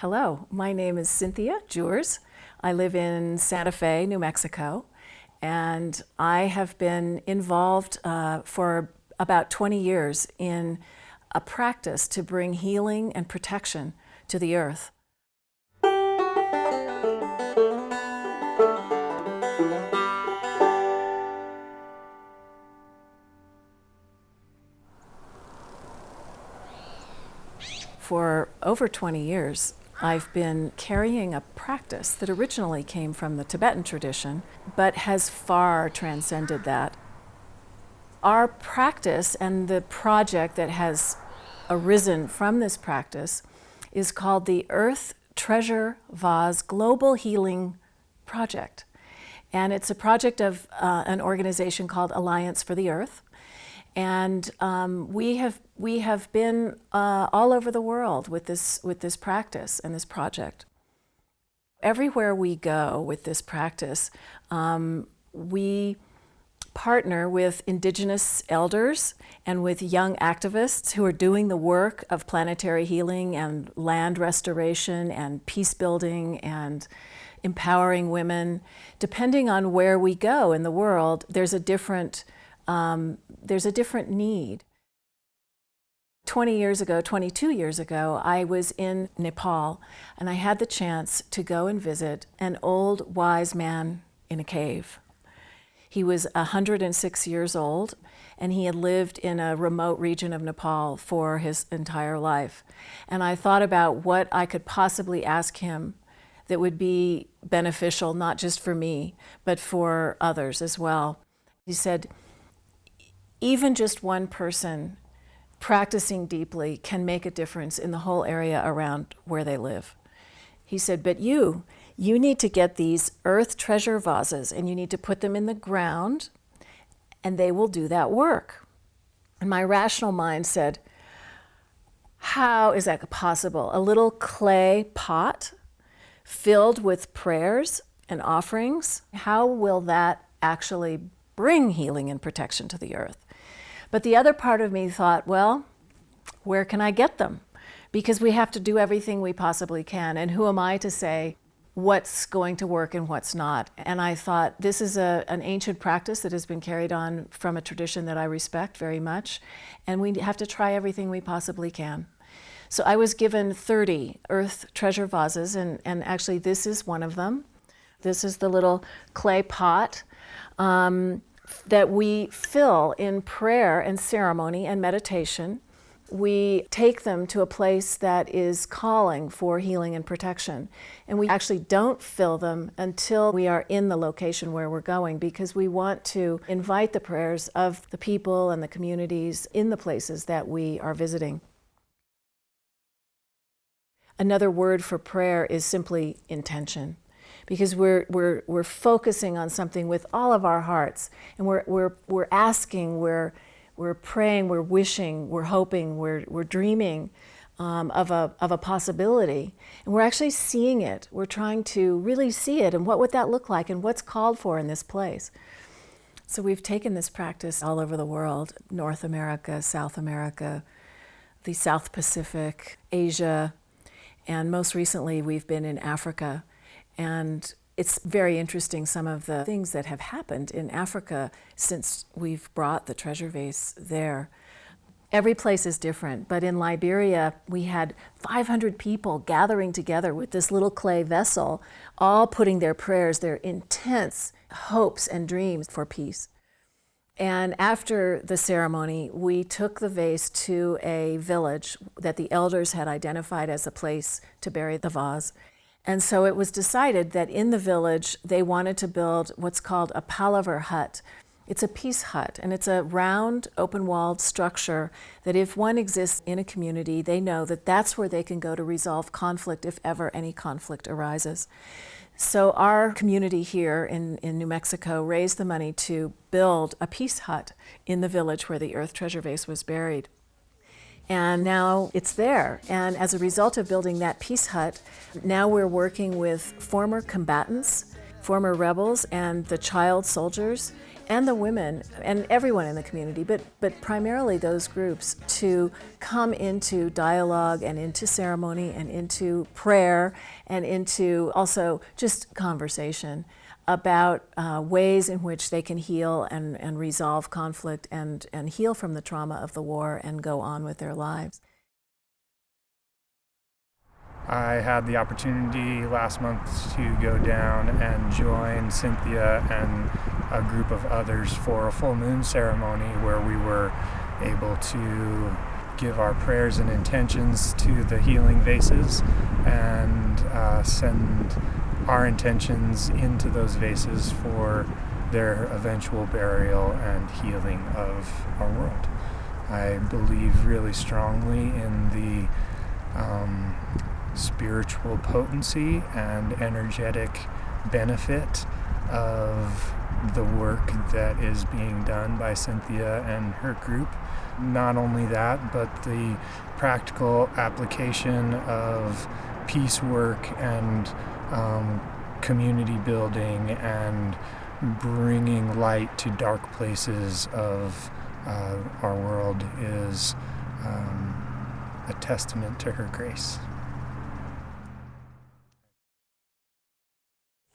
Hello, my name is Cynthia Jurs. I live in Santa Fe, New Mexico, and I have been involved for about 20 years in a practice to bring healing and protection to the earth. For over 20 years, I've been carrying a practice that originally came from the Tibetan tradition, but has far transcended that. Our practice and the project that has arisen from this practice is called the Treasure Vase Global Healing Project. And it's a project of an organization called Alliance for the Earth. And we have been all over the world with this practice and this project. Everywhere we go with this practice, we partner with indigenous elders and with young activists who are doing the work of planetary healing and land restoration and peace building and empowering women. Depending on where we go in the world, there's a different need. 22 years ago, I was in Nepal, and I had the chance to go and visit an old wise man in a cave. He was 106 years old, and he had lived in a remote region of Nepal for his entire life. And I thought about what I could possibly ask him that would be beneficial, not just for me, but for others as well. He said, even just one person practicing deeply can make a difference in the whole area around where they live. He said, but you need to get these earth treasure vases and you need to put them in the ground and they will do that work. And my rational mind said, how is that possible? A little clay pot filled with prayers and offerings? How will that actually bring healing and protection to the earth? But the other part of me thought, well, where can I get them? Because we have to do everything we possibly can. And who am I to say what's going to work and what's not? And I thought, this is an ancient practice that has been carried on from a tradition that I respect very much. And we have to try everything we possibly can. So I was given 30 earth treasure vases, and actually this is one of them. This is the little clay pot that we fill in prayer and ceremony and meditation. We take them to a place that is calling for healing and protection. And we actually don't fill them until we are in the location where we're going, because we want to invite the prayers of the people and the communities in the places that we are visiting. Another word for prayer is simply intention. Because we're focusing on something with all of our hearts, and we're asking, we're praying, we're wishing, we're hoping, we're dreaming of a possibility, and we're actually seeing it. We're trying to really see it, and what would that look like, and what's called for in this place. So we've taken this practice all over the world: North America, South America, the South Pacific, Asia, and most recently we've been in Africa. And it's very interesting, some of the things that have happened in Africa since we've brought the treasure vase there. Every place is different, but in Liberia, we had 500 people gathering together with this little clay vessel, all putting their prayers, their intense hopes and dreams for peace. And after the ceremony, we took the vase to a village that the elders had identified as a place to bury the vase. And so it was decided that in the village, they wanted to build what's called a palaver hut. It's a peace hut, and it's a round, open-walled structure that if one exists in a community, they know that that's where they can go to resolve conflict if ever any conflict arises. So our community here in New Mexico raised the money to build a peace hut in the village where the earth treasure vase was buried. And now it's there. And as a result of building that peace hut, now we're working with former combatants, former rebels, and the child soldiers and the women and everyone in the community, but primarily those groups, to come into dialogue and into ceremony and into prayer and into also just conversation about ways in which they can heal and resolve conflict and heal from the trauma of the war and go on with their lives. I had the opportunity last month to go down and join Cynthia and a group of others for a full moon ceremony where we were able to give our prayers and intentions to the healing vases and send our intentions into those vases for their eventual burial and healing of our world. I believe really strongly in the spiritual potency and energetic benefit of the work that is being done by Cynthia and her group. Not only that, but the practical application of peace work and community building and bringing light to dark places of our world is a testament to her grace.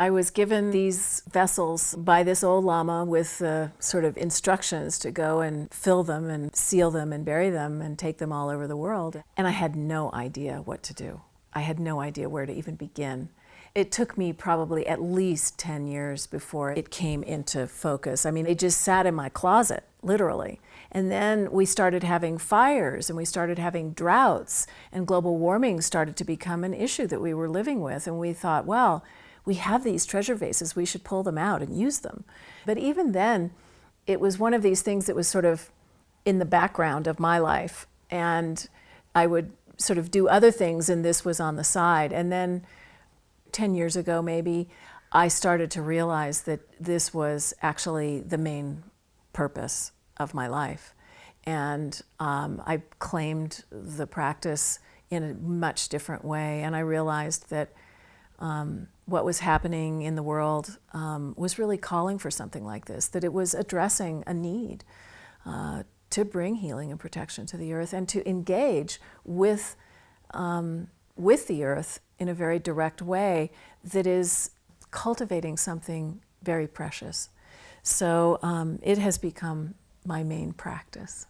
I was given these vessels by this old Lama with sort of instructions to go and fill them and seal them and bury them and take them all over the world. And I had no idea what to do. I had no idea where to even begin. It took me probably at least 10 years before it came into focus. I mean, it just sat in my closet, literally. And then we started having fires and we started having droughts, and global warming started to become an issue that we were living with. And we thought, well, we have these treasure vases, we should pull them out and use them. But even then, it was one of these things that was sort of in the background of my life. And I would sort of do other things, and this was on the side. And then 10 years ago, maybe, I started to realize that this was actually the main purpose of my life. And I claimed the practice in a much different way. And I realized that what was happening in the world was really calling for something like this, that it was addressing a need to bring healing and protection to the earth and to engage with the earth in a very direct way that is cultivating something very precious. So it has become my main practice.